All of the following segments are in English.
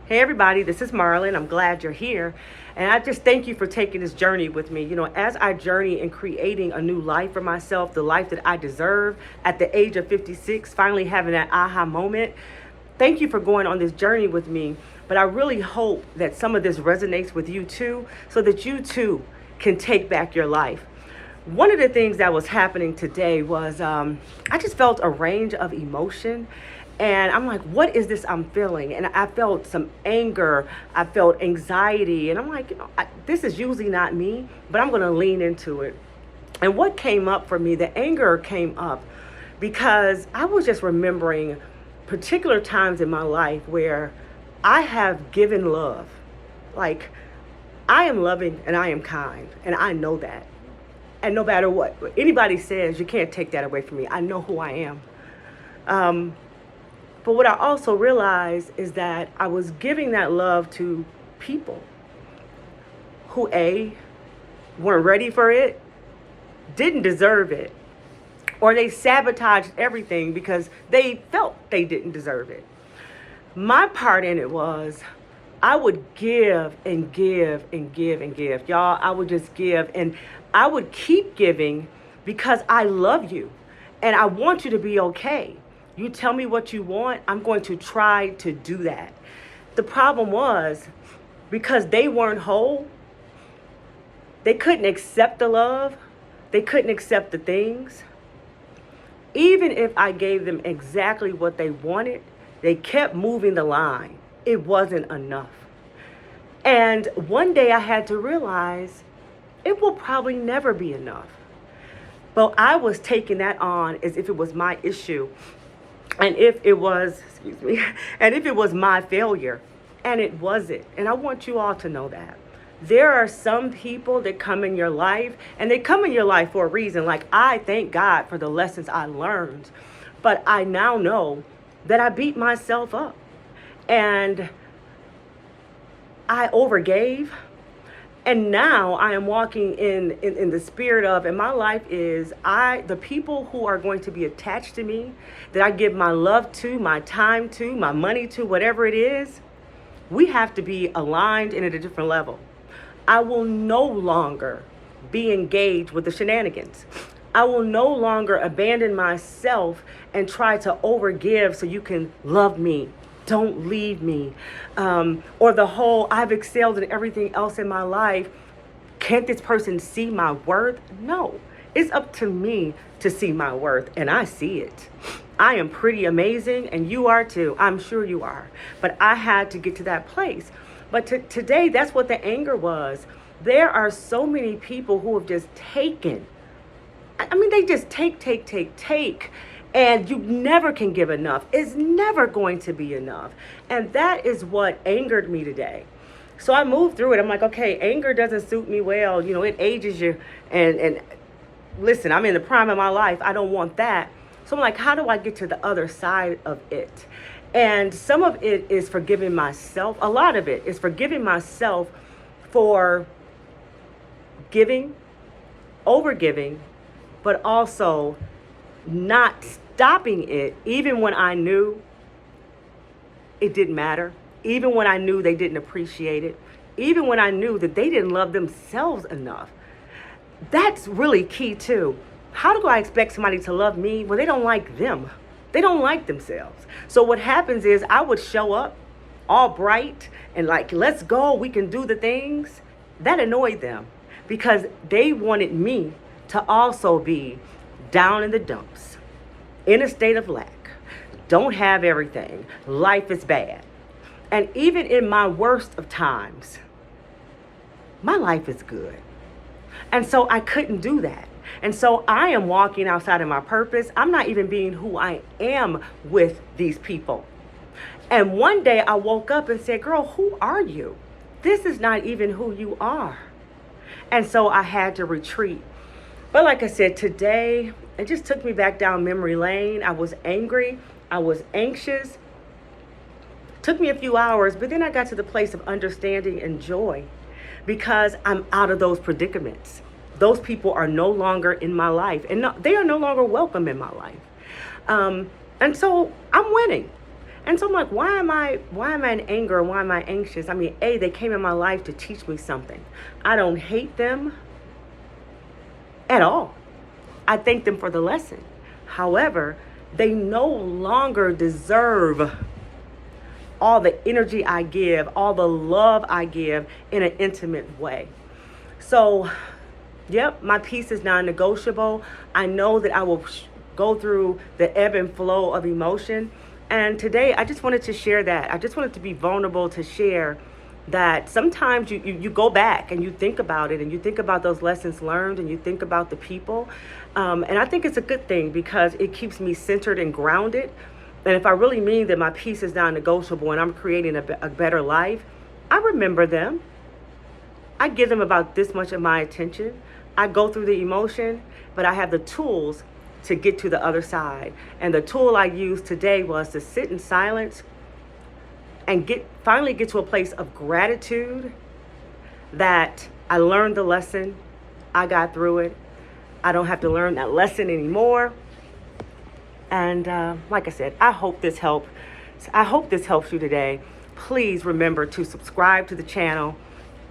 Hey everybody, this is Marlon. I'm glad you're here. And I just thank you for taking this journey with me. As I journey in creating a new life for myself, the life that I deserve at the age of 56, finally having that aha moment. Thank you for going on this journey with me. But I really hope that some of this resonates with you too, so that you too can take back your life. One of the things that was happening today was I just felt a range of emotion. And I'm like, what is this I'm feeling? And I felt some anger. I felt anxiety. And I'm like, this is usually not me, but I'm going to lean into it. And what came up for me, the anger came up because I was just remembering particular times in my life where I have given love. Like, I am loving and I am kind. And I know that. And no matter what anybody says, you can't take that away from me. I know who I am. But what I also realized is that I was giving that love to people who weren't ready for it, didn't deserve it, or they sabotaged everything because they felt they didn't deserve it. My part in it was I would give and give and give and give. Y'all, I would just give, and I would keep giving because I love you and I want you to be okay. You tell me what you want, I'm going to try to do that. The problem was, because they weren't whole, they couldn't accept the love, they couldn't accept the things. Even if I gave them exactly what they wanted, they kept moving the line. It wasn't enough. And one day I had to realize it will probably never be enough. But I was taking that on as if it was my issue. And if it was my failure, and it wasn't. And I want you all to know that. There are some people that come in your life, and they come in your life for a reason. Like, I thank God for the lessons I learned, but I now know that I beat myself up. And I overgave. And now I am walking in the spirit of, and my life is, the people who are going to be attached to me, that I give my love to, my time to, my money to, whatever it is, we have to be aligned and at a different level. I will no longer be engaged with the shenanigans. I will no longer abandon myself and try to overgive so you can love me. Don't leave me. Or the whole, I've excelled in everything else in my life. Can't this person see my worth? No, it's up to me to see my worth, and I see it. I am pretty amazing, and you are too. I'm sure you are. But I had to get to that place. But today, that's what the anger was. There are so many people who have just taken. I mean, they just take. And you never can give enough. It's never going to be enough. And that is what angered me today. So I moved through it. I'm like, okay, anger doesn't suit me well. It ages you. And listen, I'm in the prime of my life. I don't want that. So I'm like, how do I get to the other side of it? And some of it is forgiving myself. A lot of it is forgiving myself for giving, overgiving, but also not stopping it, even when I knew it didn't matter, even when I knew they didn't appreciate it, even when I knew that they didn't love themselves enough. That's really key too. How do I expect somebody to love me when they don't like them? They don't like themselves. So what happens is I would show up all bright and like, let's go, we can do the things. That annoyed them because they wanted me to also be down in the dumps, in a state of lack, don't have everything, life is bad. And even in my worst of times, my life is good. And so I couldn't do that. And so I am walking outside of my purpose. I'm not even being who I am with these people. And one day I woke up and said, girl, who are you? This is not even who you are. And so I had to retreat. But like I said, today, it just took me back down memory lane. I was angry. I was anxious. Took me a few hours, but then I got to the place of understanding and joy because I'm out of those predicaments. Those people are no longer in my life, and they are no longer welcome in my life. And so I'm winning. And so I'm like, why am I in anger? Why am I anxious? I mean, they came in my life to teach me something. I don't hate them at all. I thank them for the lesson. However, they no longer deserve all the energy I give, all the love I give in an intimate way. So, yep, my peace is non-negotiable. I know that I will go through the ebb and flow of emotion. And today, I just wanted to share that. I just wanted to be vulnerable to share that sometimes you go back and you think about it, and you think about those lessons learned, and you think about the people. And I think it's a good thing because it keeps me centered and grounded. And if I really mean that my peace is non-negotiable and I'm creating a better life, I remember them. I give them about this much of my attention. I go through the emotion, but I have the tools to get to the other side. And the tool I used today was to sit in silence and finally get to a place of gratitude that I learned the lesson. I got through it. I don't have to learn that lesson anymore. And like I said, I hope this helps you today. Please remember to subscribe to the channel.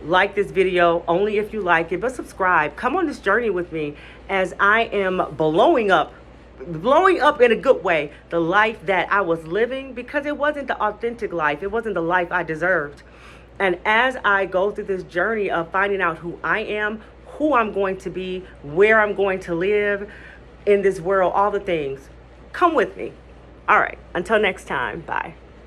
Like this video only if you like it, but subscribe. Come on this journey with me as I am blowing up in a good way the life that I was living, because it wasn't the authentic life. It wasn't the life I deserved. And as I go through this journey of finding out who I am, who I'm going to be, where I'm going to live in this world, all the things, come with me. All right. Until next time. Bye.